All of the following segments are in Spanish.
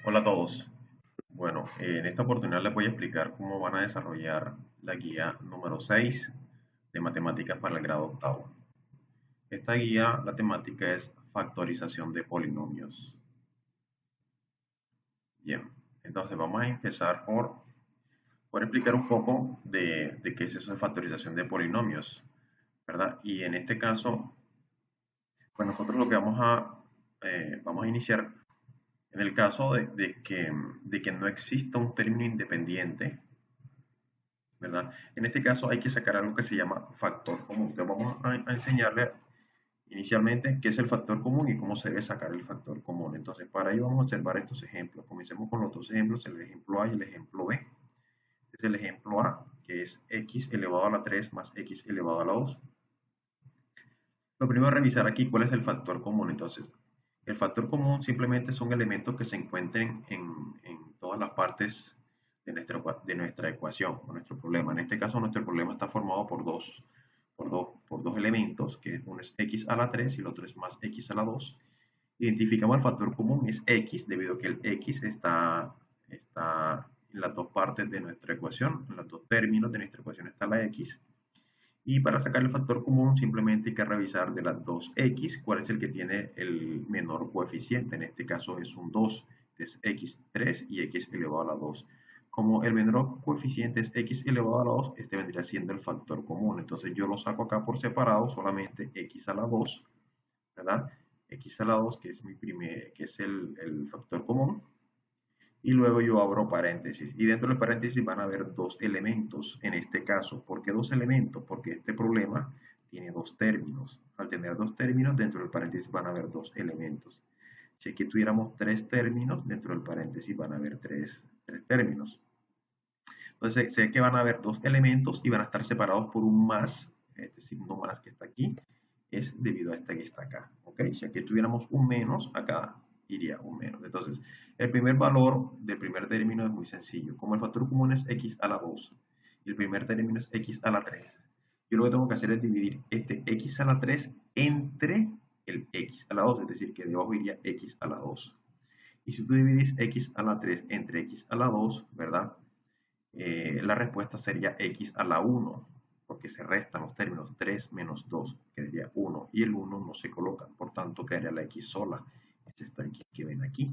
Hola a todos. Bueno, en esta oportunidad les voy a explicar cómo van a desarrollar la guía número 6 de matemáticas para el grado octavo. Esta guía, la temática es factorización de polinomios. Bien, entonces vamos a empezar por explicar un poco de qué es eso de factorización de polinomios, ¿verdad? Y en este caso, pues nosotros lo que vamos a iniciar en el caso de que no exista un término independiente, ¿verdad? En este caso hay que sacar algo que se llama factor común. Entonces vamos a enseñarle inicialmente qué es el factor común y cómo se debe sacar el factor común. Entonces para ello vamos a observar estos ejemplos. Comencemos con los dos ejemplos, el ejemplo A y el ejemplo B. Este es el ejemplo A, que es x elevado a la 3 más x elevado a la 2. Lo primero es revisar aquí cuál es el factor común. Entonces, el factor común simplemente son elementos que se encuentren en todas las partes de nuestra ecuación o nuestro problema. En este caso, nuestro problema está formado por dos elementos, que uno es x a la 3 y el otro es más x a la 2. Identificamos el factor común, es x, debido a que el x está en las dos partes de nuestra ecuación, en los dos términos de nuestra ecuación está la x. Y para sacar el factor común simplemente hay que revisar de las dos x cuál es el que tiene el menor coeficiente. En este caso es un 2, es x3 y x elevado a la 2. Como el menor coeficiente es x elevado a la 2, este vendría siendo el factor común. Entonces yo lo saco acá por separado, solamente x a la 2, ¿verdad? X a la 2, que es el factor común, y luego yo abro paréntesis y dentro del paréntesis van a haber dos elementos en este caso. ¿Por qué dos elementos? Porque este problema tiene dos términos. Al tener dos términos, dentro del paréntesis van a haber dos elementos. Si aquí tuviéramos tres términos, dentro del paréntesis van a haber tres términos. Entonces sé que van a haber dos elementos y van a estar separados por un más. Este signo más que está aquí es debido a esta que está acá. ¿Ok? Si aquí tuviéramos un menos, acá iría un menos. Entonces, el primer valor del primer término es muy sencillo. Como el factor común es x a la 2 y el primer término es x a la 3, yo lo que tengo que hacer es dividir este x a la 3 entre el x a la 2, es decir, que debajo iría x a la 2. Y si tú divides x a la 3 entre x a la 2, ¿verdad? La respuesta sería x a la 1, porque se restan los términos 3 menos 2, que sería 1, y el 1 no se coloca, por tanto quedaría la x sola, este está aquí, que ven aquí.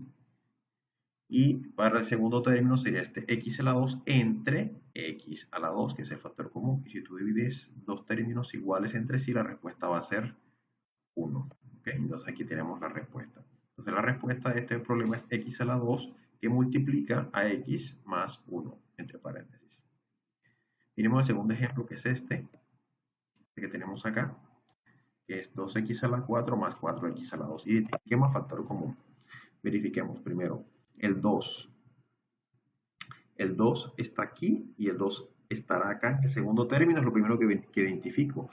Y para el segundo término sería este x a la 2 entre x a la 2, que es el factor común. Y si tú divides dos términos iguales entre sí, la respuesta va a ser 1. ¿Okay? Entonces aquí tenemos la respuesta. Entonces la respuesta de este problema es x a la 2 que multiplica a x más 1, entre paréntesis. Miremos el segundo ejemplo, que es este que tenemos acá, que es 2x a la 4 más 4x a la 2. Identifiquemos el factor común. Verifiquemos primero el 2. El 2 está aquí y el 2 estará acá. El segundo término es lo primero que identifico.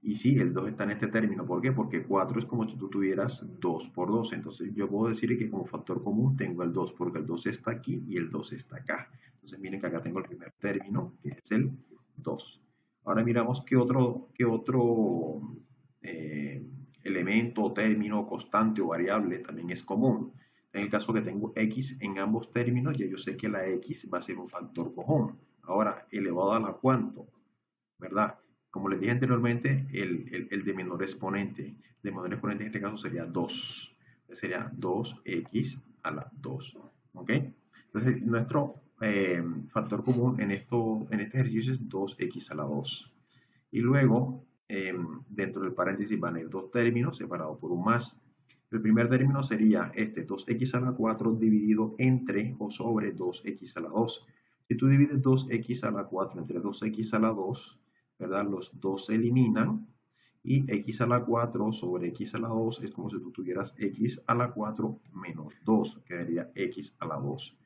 Y sí, el 2 está en este término. ¿Por qué? Porque 4 es como si tú tuvieras 2 por 2. Entonces yo puedo decir que como factor común tengo el 2, porque el 2 está aquí y el 2 está acá. Entonces miren que acá tengo el primer término, que es el 2. Ahora miramos qué otro eh, elemento, término, constante o variable también es común. En el caso que tengo x en ambos términos, ya yo sé que la x va a ser un factor común. Ahora, elevado a la cuánto, ¿verdad? Como les dije anteriormente, el de menor exponente. El de menor exponente en este caso sería 2. Sería 2x a la 2. ¿Ok? Entonces, nuestro factor común en este ejercicio es 2x a la 2. Y luego, dentro del paréntesis van a ir dos términos separados por un más. El primer término sería este 2x a la 4 dividido entre o sobre 2x a la 2. Si tú divides 2x a la 4 entre 2x a la 2, ¿verdad? Los dos se eliminan y x a la 4 sobre x a la 2 es como si tú tuvieras x a la 4 menos 2, quedaría x a la 2.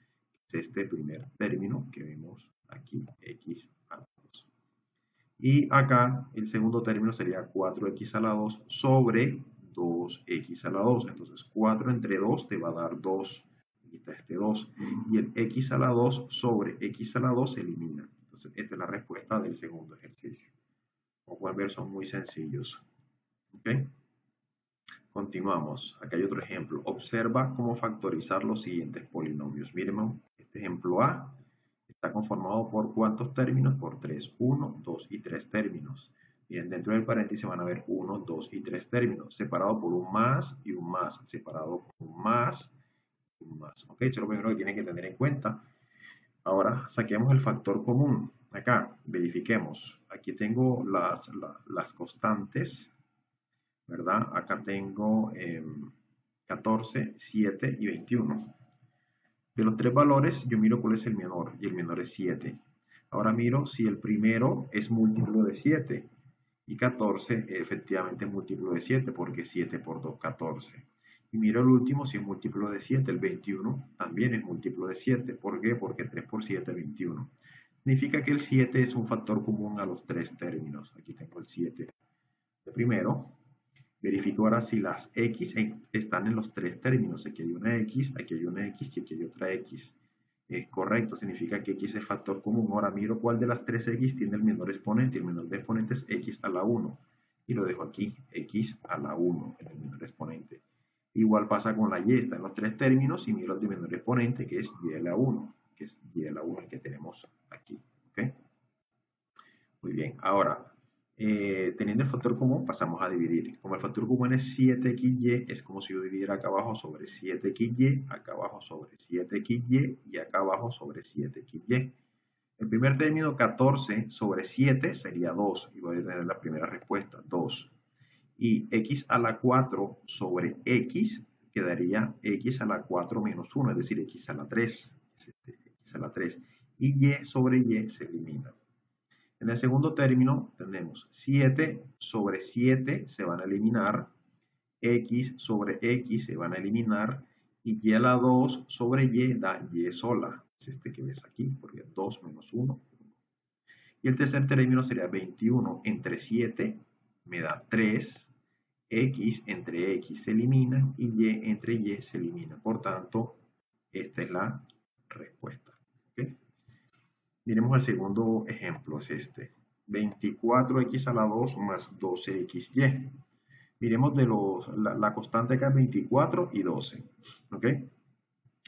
Es este primer término que vemos aquí, x a la 2. Y acá el segundo término sería 4x a la 2 sobre 2x a la 2. Entonces 4 entre 2 te va a dar 2. Aquí está este 2. Y el x a la 2 sobre x a la 2 se elimina. Entonces esta es la respuesta del segundo ejercicio. Como pueden ver son muy sencillos. ¿Okay? Continuamos. Acá hay otro ejemplo. Observa cómo factorizar los siguientes polinomios. Miren, este ejemplo A está conformado por ¿cuántos términos? Por 3. 1, 2 y 3 términos. Bien, dentro del paréntesis van a ver 1, 2 y 3 términos, separado por un más y un más, separado por un más y un más. ¿Ok? Eso es lo primero que tienen que tener en cuenta. Ahora saquemos el factor común. Acá, verifiquemos. Aquí tengo las constantes, ¿verdad? Acá tengo 14, 7 y 21. De los tres valores, yo miro cuál es el menor, y el menor es 7. Ahora miro si el primero es múltiplo de 7, y 14 efectivamente es múltiplo de 7, porque 7 por 2, 14. Y miro el último si es múltiplo de 7, el 21 también es múltiplo de 7. ¿Por qué? Porque 3 por 7 es 21. Significa que el 7 es un factor común a los tres términos. Aquí tengo el 7 de primero. Verifico ahora si las x están en los tres términos. Aquí hay una x, aquí hay una x y aquí hay otra x. Es correcto, significa que x es factor común. Ahora miro cuál de las tres x tiene el menor exponente. El menor exponente es x a la 1. Y lo dejo aquí, x a la 1 en el menor exponente. Igual pasa con la y, está en los tres términos y miro el de menor exponente, que es y a la 1, que es y a la 1 el que tenemos aquí. ¿Okay? Muy bien, ahora, teniendo el factor común, pasamos a dividir. Como el factor común es 7xy, es como si yo dividiera acá abajo sobre 7xy, acá abajo sobre 7xy y acá abajo sobre 7xy. El primer término, 14 sobre 7, sería 2. Y voy a tener la primera respuesta, 2. Y x a la 4 sobre x quedaría x a la 4 menos 1, es decir, x a la 3. X a la 3. Y y sobre y se elimina. En el segundo término tenemos 7 sobre 7 se van a eliminar, x sobre x se van a eliminar, y y a la 2 sobre y da y sola. Es este que ves aquí, porque 2 menos 1. Y el tercer término sería 21 entre 7 me da 3, x entre x se elimina y y entre y se elimina. Por tanto, esta es la respuesta. ¿Okay? Miremos el segundo ejemplo, es este. 24x a la 2 más 12xy. Miremos de la constante acá, 24 y 12. ¿Ok?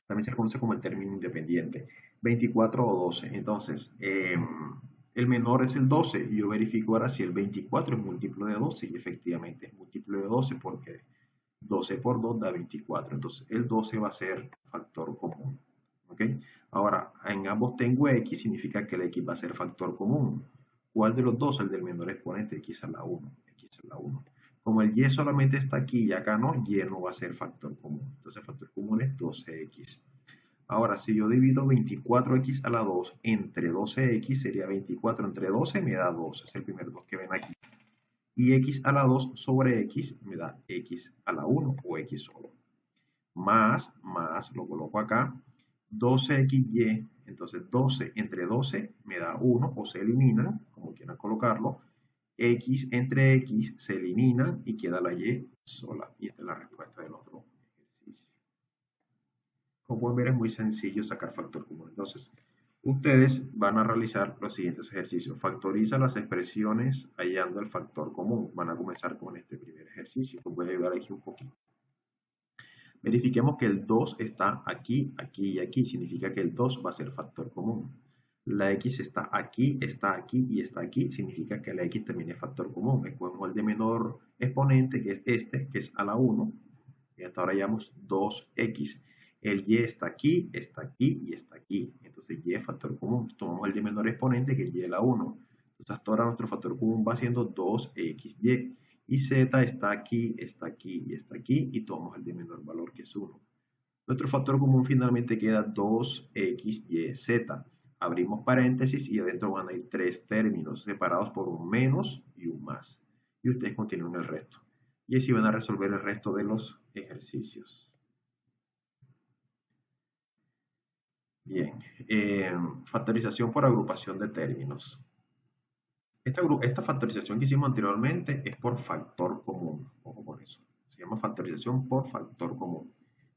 También se conoce como el término independiente. 24 o 12. Entonces, el menor es el 12. Y yo verifico ahora si el 24 es múltiplo de 12. Y efectivamente es múltiplo de 12 porque 12 por 2 da 24. Entonces, el 12 va a ser factor común. ¿Ok? Ahora, en ambos tengo x, significa que el x va a ser factor común. ¿Cuál de los dos? El del menor exponente, x a la 1. X a la 1. Como el y solamente está aquí y acá no, y no va a ser factor común. Entonces, factor común es 12x. Ahora, si yo divido 24x a la 2 entre 12x, sería 24 entre 12, me da 2. Es el primer 2 que ven aquí. Y x a la 2 sobre x me da x a la 1 o x solo. Más, lo coloco acá, 12xy, entonces 12 entre 12 me da 1 o se eliminan, como quieran colocarlo. X entre x se eliminan y queda la y sola. Y esta es la respuesta del otro ejercicio. Como pueden ver, es muy sencillo sacar factor común. Entonces, ustedes van a realizar los siguientes ejercicios. Factoriza las expresiones hallando el factor común. Van a comenzar con este primer ejercicio. Les voy a ayudar aquí un poquito. Verifiquemos que el 2 está aquí, aquí y aquí. Significa que el 2 va a ser factor común. La x está aquí y está aquí. Significa que la x también es factor común. Escogemos el de menor exponente, que es este, que es a la 1. Y hasta ahora llevamos 2x. El y está aquí y está aquí. Entonces y es factor común. Tomamos el de menor exponente, que es y a la 1. Entonces hasta ahora nuestro factor común va siendo 2xy. Y z está aquí y está aquí. Y tomamos el de menor valor, que es 1. Nuestro factor común finalmente queda 2xyz. Abrimos paréntesis y adentro van a ir tres términos separados por un menos y un más. Y ustedes continúen el resto. Y así van a resolver el resto de los ejercicios. Bien, factorización por agrupación de términos. Esta factorización que hicimos anteriormente es por factor común. Ojo con eso. Se llama factorización por factor común.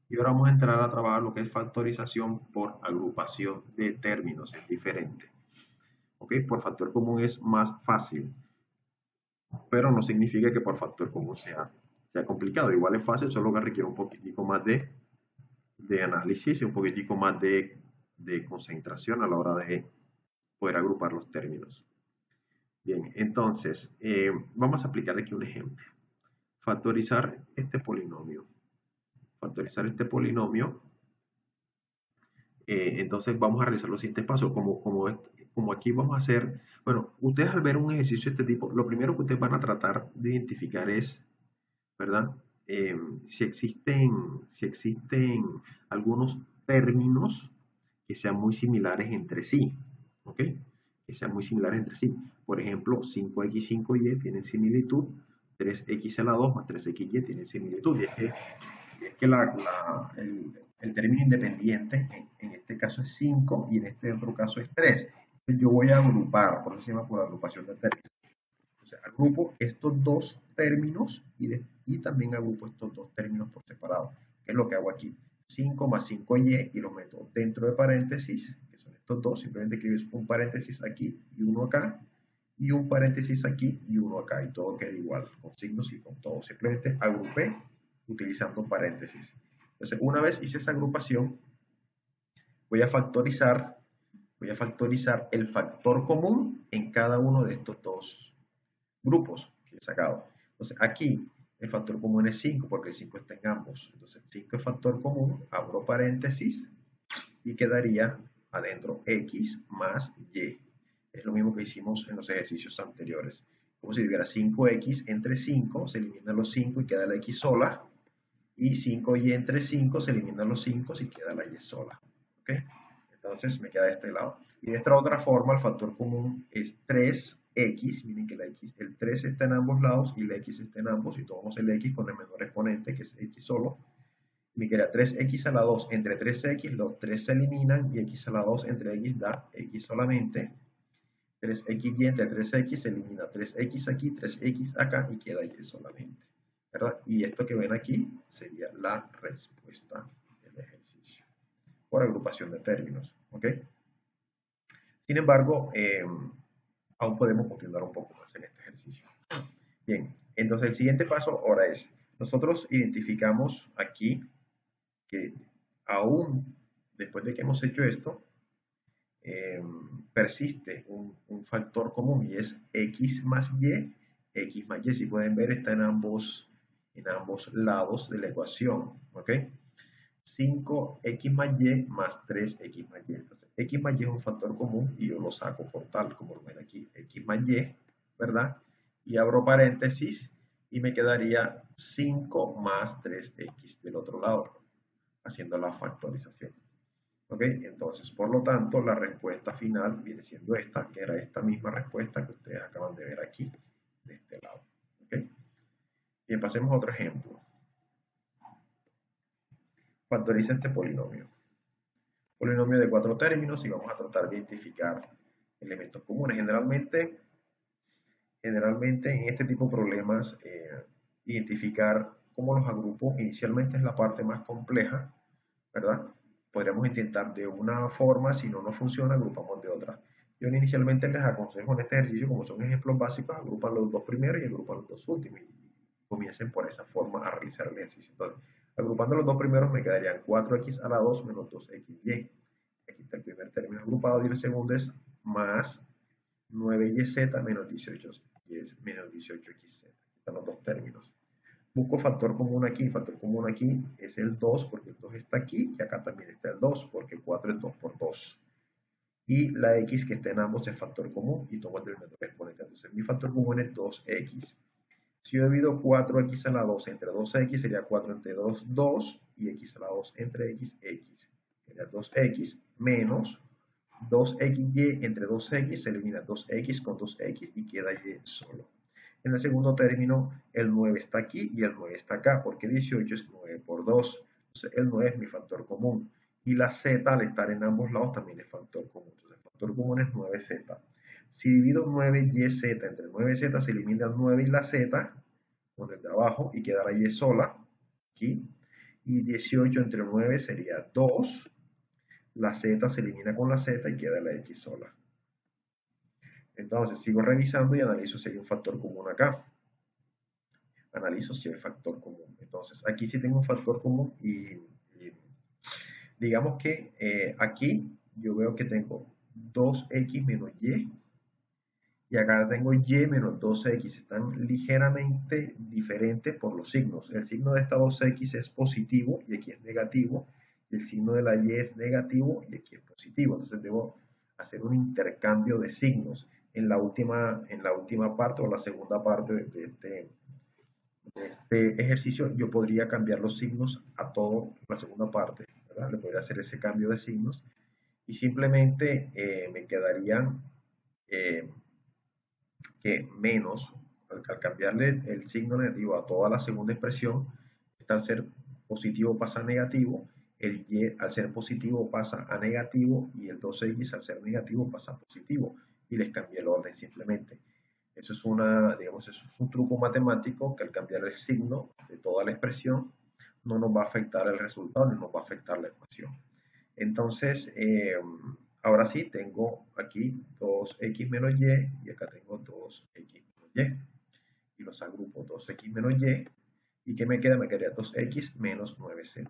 Y ahora vamos a entrar a trabajar lo que es factorización por agrupación de términos. Es diferente. ¿Ok? Por factor común es más fácil. Pero no significa que por factor común sea sea complicado. Igual es fácil, solo que requiere un poquitico más de análisis y un poquitico más de concentración a la hora de poder agrupar los términos. Bien, entonces, vamos a aplicar aquí un ejemplo. Factorizar este polinomio. Factorizar este polinomio. Entonces vamos a realizar los siguientes pasos. Como aquí vamos a hacer, bueno, ustedes al ver un ejercicio de este tipo, lo primero que ustedes van a tratar de identificar es, ¿verdad? Si existen algunos términos que sean muy similares entre sí, ¿ok? Que sean muy similares entre sí. Por ejemplo, 5x, 5y tienen similitud, 3x a la 2 más 3xy tienen similitud. Y es que el término independiente en este caso es 5 y en este otro caso es 3. Entonces yo voy a agrupar, por eso se llama por agrupación de términos. O sea, agrupo estos dos términos y también agrupo estos dos términos por separado. ¿Qué es lo que hago aquí? 5 más 5y y los meto dentro de paréntesis, que son estos dos. Simplemente escribes un paréntesis aquí y uno acá, y un paréntesis aquí y uno acá, y todo queda igual, con signos y con todo. Simplemente agrupé utilizando paréntesis. Entonces, una vez hice esa agrupación, voy a factorizar el factor común en cada uno de estos dos grupos que he sacado. Entonces, aquí el factor común es 5 porque el 5 está en ambos. Entonces, 5 es factor común, abro paréntesis y quedaría adentro x más y. Es lo mismo que hicimos en los ejercicios anteriores. Como si tuviera 5x entre 5, se eliminan los 5 y queda la x sola. Y 5y entre 5 se eliminan los 5 y queda la y sola. ¿Ok? Entonces me queda de este lado. Y de esta otra forma, el factor común es 3x. Miren que el 3 está en ambos lados y la x está en ambos. Y tomamos el x con el menor exponente, que es x solo. Me queda 3x a la 2 entre 3x. Los 3 se eliminan y x a la 2 entre x da x solamente. 3xy entre 3x se elimina 3x aquí, 3x acá y queda y solamente. ¿Verdad? Y esto que ven aquí sería la respuesta del ejercicio por agrupación de términos. ¿Ok? Sin embargo, aún podemos continuar un poco más en este ejercicio. Bien, entonces el siguiente paso ahora es, nosotros identificamos aquí que aún después de que hemos hecho esto, persiste un factor común y es x más y. X más y, si pueden ver, está en ambos lados de la ecuación. ¿Ok? 5x más y más 3x más y. Entonces, x más y es un factor común y yo lo saco por tal, como lo ven aquí, x más y, ¿verdad? Y abro paréntesis y me quedaría 5 más 3x del otro lado, haciendo la factorización. ¿Ok? Entonces, por lo tanto, la respuesta final viene siendo esta, que era esta misma respuesta que ustedes acaban de ver aquí, de este lado. ¿Ok? Bien, pasemos a otro ejemplo. Factoriza este polinomio. Polinomio de 4 términos y vamos a tratar de identificar elementos comunes. Generalmente en este tipo de problemas, identificar cómo los agrupo inicialmente es la parte más compleja, ¿verdad? Podríamos intentar de una forma, si no nos funciona, agrupamos de otra. Yo inicialmente les aconsejo en este ejercicio, como son ejemplos básicos, agrupan los dos primeros y agrupan los dos últimos. Y comiencen por esa forma a realizar el ejercicio. Entonces, agrupando los dos primeros me quedarían 4x a la 2 menos 2xy. Aquí está el primer término agrupado y el segundo es más 9yz menos 18y menos 18xz. Están los dos términos. Busco factor común aquí. Factor común aquí es el 2 porque el 2 está aquí y acá también está el 2 porque 4 es 2 por 2. Y la x que está en ambos es factor común y tomo el del menor exponente. Entonces mi factor común es 2x. Si yo divido 4x a la 2 entre 2x sería 4 entre 2, 2 y x a la 2 entre x, x. Sería 2x menos 2xy entre 2x se elimina 2x con 2x y queda y solo. En el segundo término, el 9 está aquí y el 9 está acá, porque 18 es 9 por 2. Entonces, el 9 es mi factor común. Y la z, al estar en ambos lados, también es factor común. Entonces, el factor común es 9z. Si divido 9yz entre 9z, se elimina el 9 y la z, con el de abajo, y queda la y sola, aquí. Y 18 entre 9 sería 2. La z se elimina con la z y queda la x sola. Entonces sigo revisando y analizo si hay un factor común acá. analizo si hay factor común. Entonces, aquí sí tengo un factor común y digamos que aquí yo veo que tengo 2x menos y acá tengo y menos 2x. Están ligeramente diferentes por los signos. El signo de esta 2x es positivo y aquí es negativo. Y el signo de la y es negativo y aquí es positivo. Entonces debo hacer un intercambio de signos en la última parte o la segunda parte de este ejercicio. Yo podría cambiar los signos a toda la segunda parte, ¿verdad? Le podría hacer ese cambio de signos y simplemente me quedarían eh, que menos, al cambiarle el signo negativo a toda la segunda expresión, al ser positivo pasa a negativo, el y al ser positivo pasa a negativo y el 2x al ser negativo pasa a positivo y les cambié el orden simplemente. Eso es digamos, eso es un truco matemático que al cambiar el signo de toda la expresión no nos va a afectar el resultado ni nos va a afectar la ecuación. Entonces, ahora sí, tengo aquí 2x menos y acá tengo 2x menos y. Y los agrupo 2x menos y. ¿Y qué me queda? Me quedaría 2x menos 9z.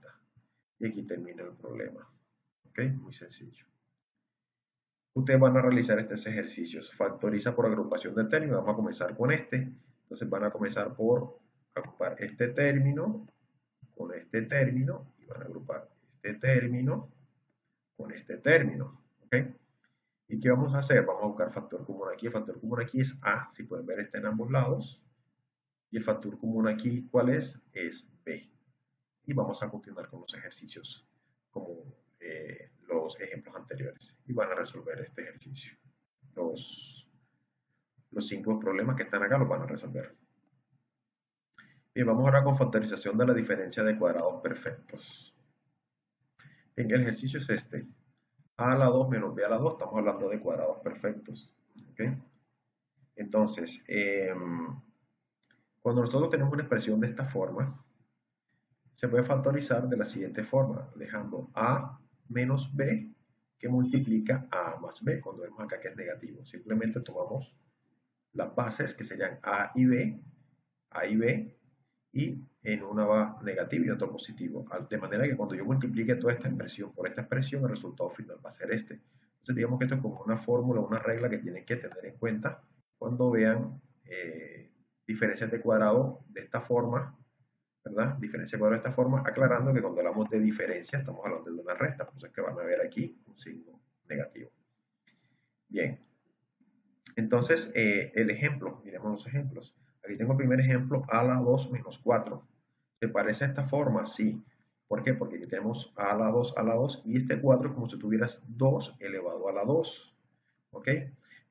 Y aquí termina el problema. ¿Ok? Muy sencillo. Ustedes van a realizar estos ejercicios. Factoriza por agrupación de términos. Vamos a comenzar con este. Entonces van a comenzar por agrupar este término con este término y van a agrupar este término con este término. ¿Ok? ¿Y qué vamos a hacer? Vamos a buscar factor común aquí. El factor común aquí es A. Si pueden ver, está en ambos lados. Y el factor común aquí, ¿cuál es? Es B. Y vamos a continuar con los ejercicios como los ejemplos anteriores. Y van a resolver este ejercicio. Los 5 problemas que están acá los van a resolver. Bien, vamos ahora con factorización de la diferencia de cuadrados perfectos. Bien, el ejercicio es este. A a la 2 menos B a la 2, estamos hablando de cuadrados perfectos. ¿Okay? Entonces, cuando nosotros tenemos una expresión de esta forma, se puede factorizar de la siguiente forma, dejando a menos b que multiplica a más b, cuando vemos acá que es negativo. Simplemente tomamos las bases que serían a y b, y en una va negativo y otro positivo. De manera que cuando yo multiplique toda esta expresión por esta expresión, el resultado final va a ser este. Entonces digamos que esto es como una fórmula, una regla que tienen que tener en cuenta cuando vean diferencias de cuadrado de esta forma, ¿verdad? Diferencia de cuadrado de esta forma, aclarando que cuando hablamos de diferencia estamos hablando de una resta, por eso es que van a ver aquí un signo negativo. Bien, entonces el ejemplo, miremos los ejemplos. Aquí tengo el primer ejemplo, a la 2 menos 4. ¿Te parece esta forma? Sí. ¿Por qué? Porque aquí tenemos a la 2 y este 4 es como si tuvieras 2 elevado a la 2. ¿Ok?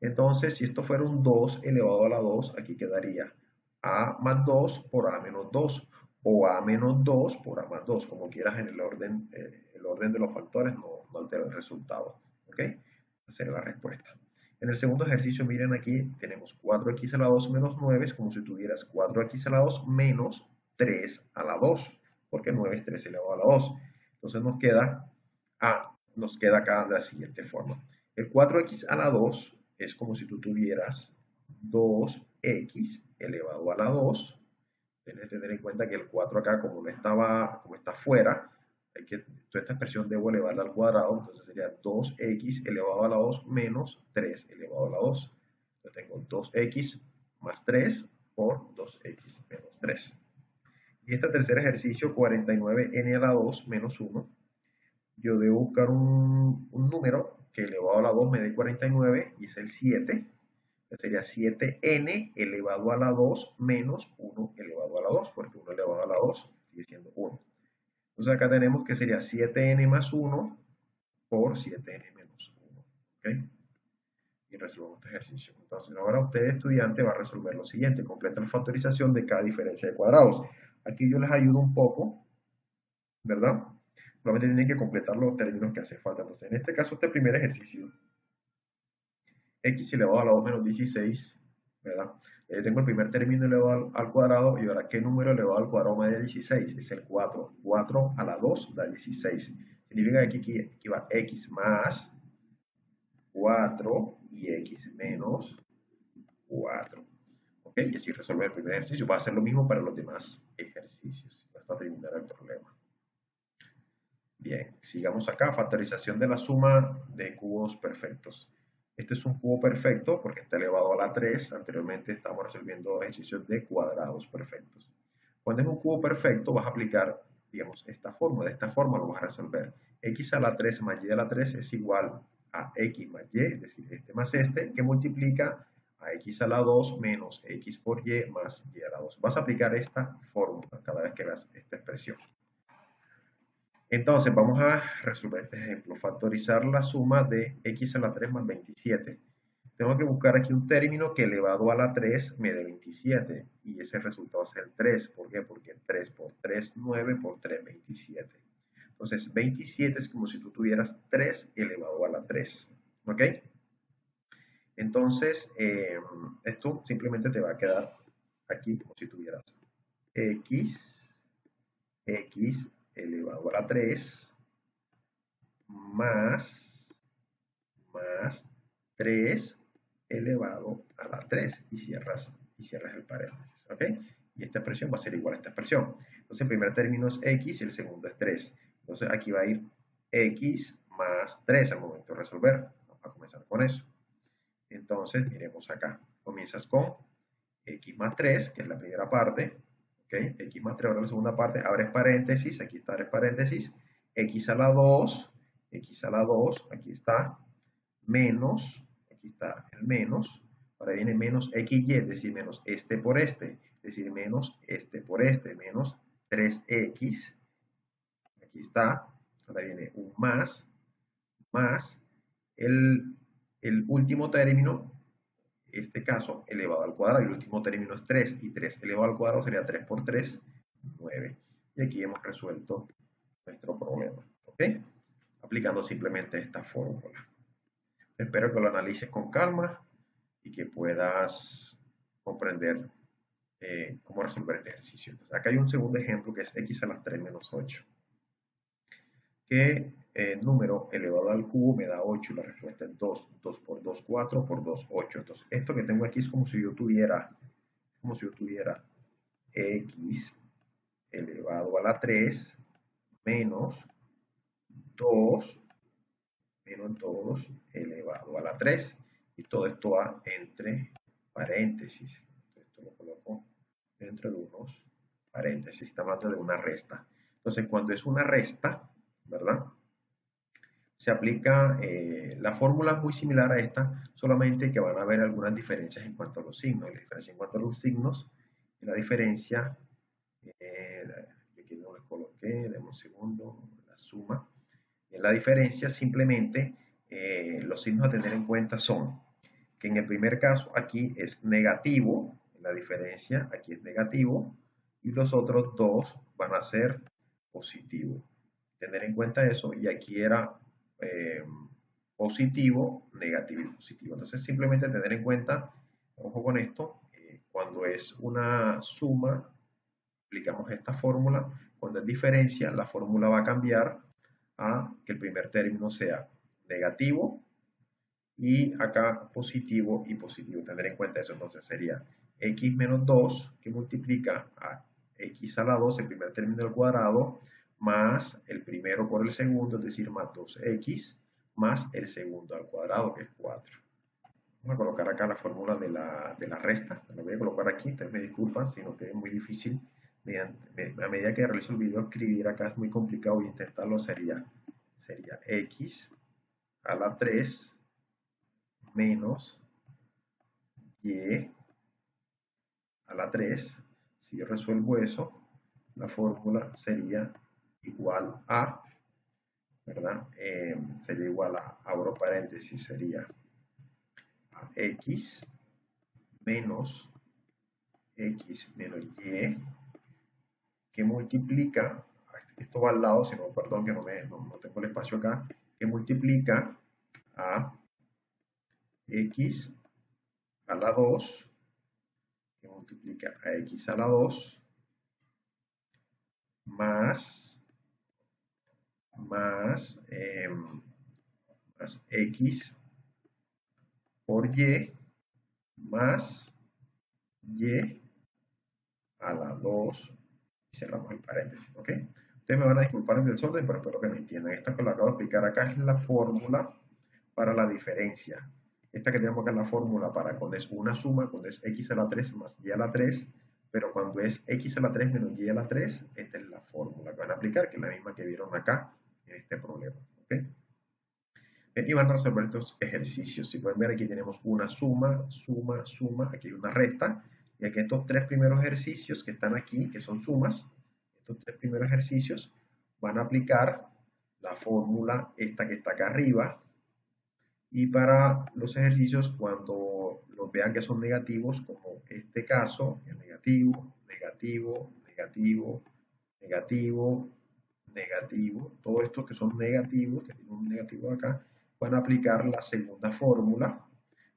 Entonces, si esto fuera un 2 elevado a la 2, aquí quedaría a más 2 por a menos 2 o a menos 2 por a más 2, como quieras en el orden de los factores no altera el resultado. ¿Ok? Esa sería la respuesta. En el segundo ejercicio, miren aquí, tenemos 4x a la 2 menos 9, es como si tuvieras 4x a la 2 menos 3 a la 2, porque 9 es 3 elevado a la 2. Entonces nos queda acá de la siguiente forma. El 4x a la 2 es como si tú tuvieras 2x elevado a la 2. Tienes que tener en cuenta que el 4 acá, como está fuera, toda esta expresión debo elevarla al cuadrado, entonces sería 2x elevado a la 2 menos 3 elevado a la 2. Entonces tengo 2x más 3 por 2x menos 3. Y este tercer ejercicio, 49n a la 2 menos 1, yo debo buscar un número que elevado a la 2 me dé 49 y es el 7. Sería 7n elevado a la 2 menos 1 elevado a la 2, porque 1 elevado a la 2 sigue siendo 1. Entonces acá tenemos que sería 7n más 1 por 7n menos 1. ¿Okay? Y resolvemos este ejercicio. Entonces ahora usted, estudiante, va a resolver lo siguiente. Completa la factorización de cada diferencia de cuadrados. Aquí yo les ayudo un poco, ¿verdad? Solamente tienen que completar los términos que hace falta. Entonces, en este caso, este primer ejercicio, x elevado a la 2 menos 16, ¿verdad? Tengo el primer término elevado al cuadrado y ahora, ¿qué número elevado al cuadrado me da 16? Es el 4. 4 a la 2 da 16. Significa que aquí va x más 4 y x menos 4. ¿Ok? Y así resolver el primer ejercicio. Va a hacer lo mismo para los demás ejercicios, hasta terminar el problema. Bien, sigamos acá. Factorización de la suma de cubos perfectos. Este es un cubo perfecto porque está elevado a la 3. Anteriormente estamos resolviendo ejercicios de cuadrados perfectos. Cuando es un cubo perfecto vas a aplicar, digamos, esta fórmula. De esta forma lo vas a resolver. X a la 3 más y a la 3 es igual a X más Y, es decir, este más este, que multiplica a X a la 2 menos X por Y más Y a la 2. Vas a aplicar esta fórmula cada vez que veas esta expresión. Entonces vamos a resolver este ejemplo. Factorizar la suma de X a la 3 más 27. Tengo que buscar aquí un término que elevado a la 3 me dé 27. Y ese resultado es el 3. ¿Por qué? Porque 3 por 3, 9 por 3, 27. Entonces 27 es como si tú tuvieras 3 elevado a la 3. ¿Ok? Entonces esto simplemente te va a quedar aquí como si tuvieras X elevado a la 3 más 3 elevado a la 3 y cierras el paréntesis, ¿ok? Y esta expresión va a ser igual a esta expresión. Entonces el primer término es x y el segundo es 3. Entonces aquí va a ir x más 3 al momento de resolver. Vamos a comenzar con eso. Entonces miremos acá. Comienzas con x más 3, que es la primera parte, ¿ok? X más 3, ahora la segunda parte, abres paréntesis, aquí está el paréntesis, x a la 2, aquí está, menos, aquí está el menos, ahora viene menos xy, es decir, menos este por este, es decir, menos este por este, menos 3x, aquí está, ahora viene un más el, el último término, este caso, elevado al cuadrado, y el último término es 3, y 3 elevado al cuadrado sería 3 por 3, 9. Y aquí hemos resuelto nuestro problema, ¿ok? Aplicando simplemente esta fórmula. Espero que lo analices con calma y que puedas comprender cómo resolver este ejercicio. Entonces, acá hay un segundo ejemplo que es x a la 3 menos 8. Que número elevado al cubo me da 8 y la respuesta es 2. 2 por 2, 4 por 2, 8. Entonces, esto que tengo aquí es como si yo tuviera x elevado a la 3 menos 2 elevado a la 3. Y todo esto va entre paréntesis. Esto lo coloco entre unos paréntesis. Estamos hablando de una resta. Entonces, cuando es una resta, ¿verdad? Se aplica, la fórmula es muy similar a esta, solamente que van a haber algunas diferencias en cuanto a los signos. La diferencia en cuanto a los signos y la diferencia, aquí no les coloqué, demos un segundo, la suma. En la diferencia simplemente los signos a tener en cuenta son que en el primer caso aquí es negativo, en la diferencia aquí es negativo, y los otros dos van a ser positivos. Tener en cuenta eso, y aquí era positivo, negativo y positivo. Entonces simplemente tener en cuenta, ojo con esto, cuando es una suma, aplicamos esta fórmula, cuando es diferencia, la fórmula va a cambiar a que el primer término sea negativo y acá positivo y positivo. Tener en cuenta eso, entonces sería x menos 2 que multiplica a x a la 2, el primer término del cuadrado, más el primero por el segundo, es decir, más 2x, más el segundo al cuadrado, que es 4. Vamos a colocar acá la fórmula de la resta, la voy a colocar aquí, entonces me disculpan si no quede muy difícil. A medida que realizo el video, escribir acá es muy complicado y intentarlo sería x a la 3 menos y a la 3. Si yo resuelvo eso, la fórmula sería igual a, ¿verdad? Sería igual a, abro paréntesis, sería a x menos y que multiplica, esto va al lado, sino, perdón, que no tengo el espacio acá, que multiplica a x a la 2, que multiplica a x a la 2, más x por y más y a la 2 y cerramos el paréntesis, ¿ok? Ustedes me van a disculpar el desorden, pero espero que me entiendan. Esta que lo acabo de explicar acá es la fórmula para la diferencia. Esta que tenemos acá es la fórmula para cuando es una suma, cuando es x a la 3 más y a la 3, pero cuando es x a la 3 menos y a la 3, esta es la fórmula que van a aplicar, que es la misma que vieron acá en este problema, ¿ok? Aquí van a resolver estos ejercicios. Si pueden ver, aquí tenemos una suma, suma, suma, aquí hay una resta, y aquí estos tres primeros ejercicios que están aquí, que son sumas, estos tres primeros ejercicios van a aplicar la fórmula esta que está acá arriba, y para los ejercicios, cuando los vean que son negativos, como este caso, que es negativo, negativo, negativo, negativo, negativo, todos estos que son negativos, que tienen un negativo acá, van a aplicar la segunda fórmula,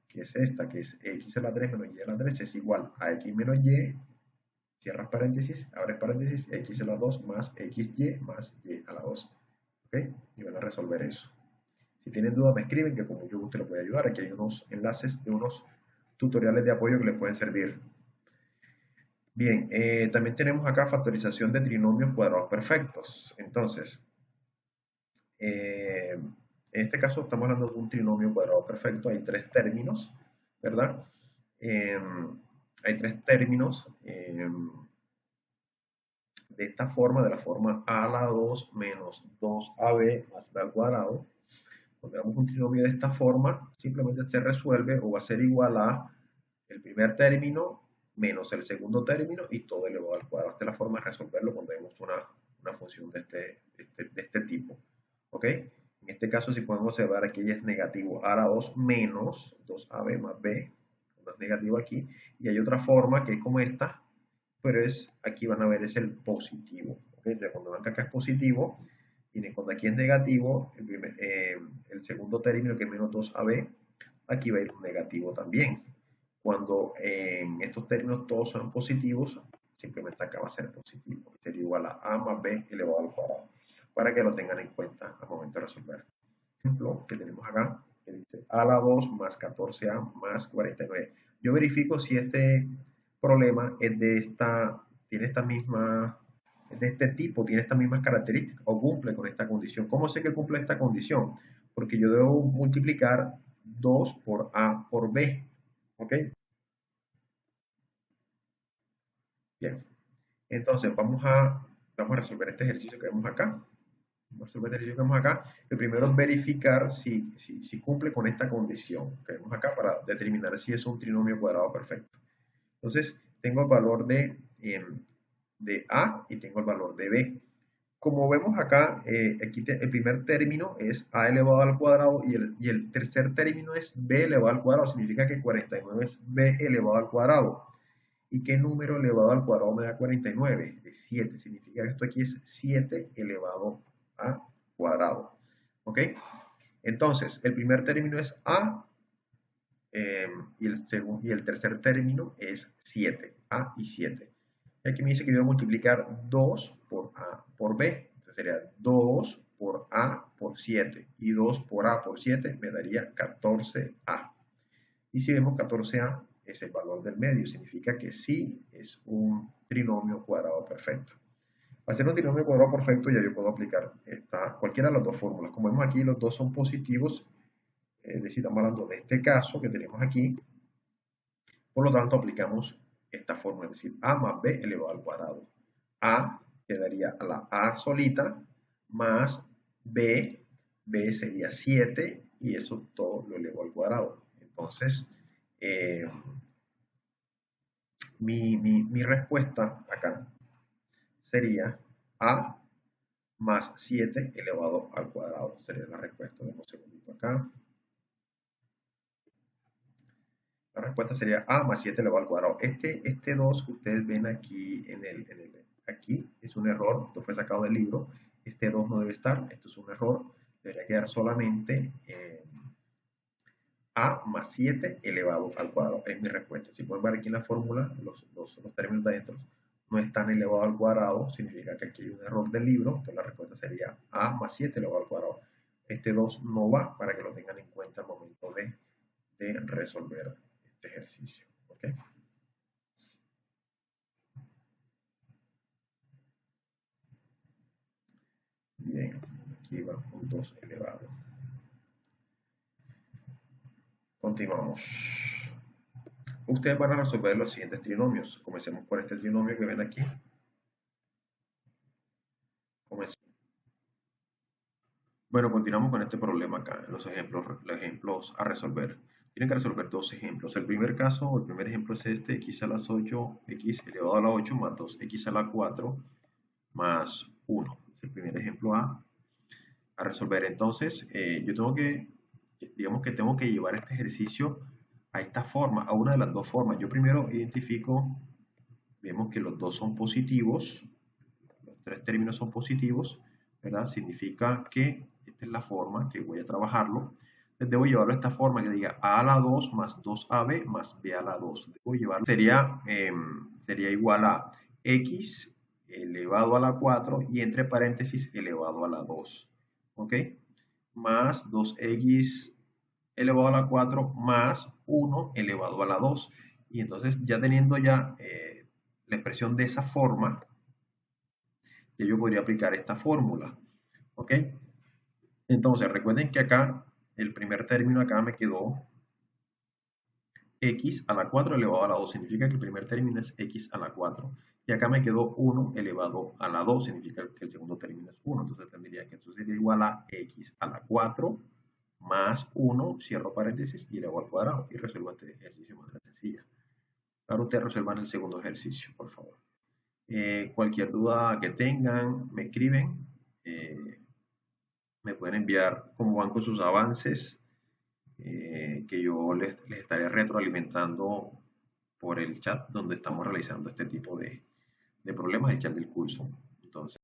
que es esta, que es x a la 3 menos y a la 3 es igual a x menos y, cierras paréntesis, abres paréntesis, x a la 2 más xy más y a la 2. ¿Ok? Y van a resolver eso. Si tienen dudas me escriben, que con mucho gusto les voy a ayudar. Aquí hay unos enlaces de unos tutoriales de apoyo que les pueden servir. Bien, también tenemos acá factorización de trinomios cuadrados perfectos. Entonces, en este caso estamos hablando de un trinomio cuadrado perfecto. Hay tres términos, ¿verdad? Hay tres términos de esta forma, de la forma a a la 2 menos 2ab más b al cuadrado. Cuando damos un trinomio de esta forma, simplemente se resuelve o va a ser igual a el primer término menos el segundo término y todo elevado al cuadrado. Esta es la forma de resolverlo cuando vemos una función de este tipo. ¿Ok? En este caso, si podemos observar, aquí es negativo a la 2 menos 2ab más b, no es negativo aquí, y hay otra forma que es como esta, pero aquí van a ver es el positivo. ¿Ok? Entonces, cuando ven que acá es positivo, y cuando aquí es negativo, el segundo término que es menos 2ab, aquí va a ir un negativo también. Cuando en estos términos todos son positivos, simplemente acá va a ser positivo. Sería igual a más b elevado al cuadrado. Para que lo tengan en cuenta al momento de resolver. Ejemplo que tenemos acá, que dice a la 2 más 14a más 49. Yo verifico si este problema es tiene esta misma, es de este tipo, tiene estas mismas características o cumple con esta condición. ¿Cómo sé que cumple esta condición? Porque yo debo multiplicar 2 por a por b. ¿Ok? Bien. Entonces vamos a resolver este ejercicio que vemos acá. Vamos a resolver este ejercicio que vemos acá. Lo primero es verificar si cumple con esta condición que vemos acá para determinar si es un trinomio cuadrado perfecto. Entonces, tengo el valor de a y tengo el valor de b. Como vemos acá, aquí el primer término es a elevado al cuadrado y el tercer término es b elevado al cuadrado. Significa que 49 es b elevado al cuadrado. ¿Y qué número elevado al cuadrado me da 49? Es 7. Significa que esto aquí es 7 elevado a cuadrado. ¿Ok? Entonces, el primer término es a y el tercer término es 7. A y 7. Y aquí me dice que yo voy a multiplicar 2 por a por b. Entonces sería 2 por a por 7. Y 2 por a por 7 me daría 14a. Y si vemos 14a es el valor del medio, significa que sí es un trinomio cuadrado perfecto. Al ser un trinomio cuadrado perfecto ya yo puedo aplicar cualquiera de las dos fórmulas. Como vemos aquí, los dos son positivos, es decir, estamos hablando de este caso que tenemos aquí. Por lo tanto, aplicamos esta fórmula, es decir, a más b elevado al cuadrado. A quedaría a la a solita más b sería 7 y eso todo lo elevo al cuadrado. Entonces, eh, mi respuesta acá sería a más 7 elevado al cuadrado. Sería la respuesta. Demos un segundito acá. La respuesta sería a más 7 elevado al cuadrado. Este 2 que ustedes ven aquí, aquí es un error. Esto fue sacado del libro. Este 2 no debe estar. Esto es un error. Debería quedar solamente a más 7 elevado al cuadrado. Es mi respuesta. Si pueden ver aquí en la fórmula, los términos de adentro no están elevados al cuadrado. Significa que aquí hay un error del libro. Entonces la respuesta sería a más 7 elevado al cuadrado. Este 2 no va para que lo tengan en cuenta al momento de resolver este ejercicio. ¿Okay? positiva un 2 elevado. Continuamos. Ustedes van a resolver los siguientes trinomios. Comencemos por este trinomio que ven aquí. Bueno, continuamos con este problema acá, los ejemplos a resolver. Tienen que resolver dos ejemplos. El primer caso, o el primer ejemplo es este, x a las 8, x elevado a la 8 más 2x a la 4 más 1. Es el primer ejemplo a resolver. Entonces, yo tengo que, digamos que tengo que llevar este ejercicio a esta forma, a una de las dos formas. Yo primero identifico, vemos que los dos son positivos, los tres términos son positivos, ¿verdad? Significa que esta es la forma que voy a trabajarlo. Entonces debo llevarlo a esta forma que diga a la 2 más 2ab más b a la 2. Debo llevarlo. Sería igual a x elevado a la 4 y entre paréntesis elevado a la 2. ¿Ok? Más 2x elevado a la 4 más 1 elevado a la 2. Y entonces ya teniendo ya la expresión de esa forma, ya yo podría aplicar esta fórmula. ¿Ok? Entonces recuerden que acá el primer término acá me quedó x a la 4 elevado a la 2. Significa que el primer término es x a la 4. Y acá me quedó 1 elevado a la 2. Significa que el segundo término es 1. Entonces tendría que esto sería igual a x a la 4 más 1, cierro paréntesis, y elevado al cuadrado. Y resuelvo este ejercicio de manera sencilla. Ahora ustedes resuelvan el segundo ejercicio, por favor. Cualquier duda que tengan, me escriben. Me pueden enviar cómo van con sus avances, que yo les estaré retroalimentando por el chat donde estamos realizando este tipo de problemas, el chat del curso. Entonces,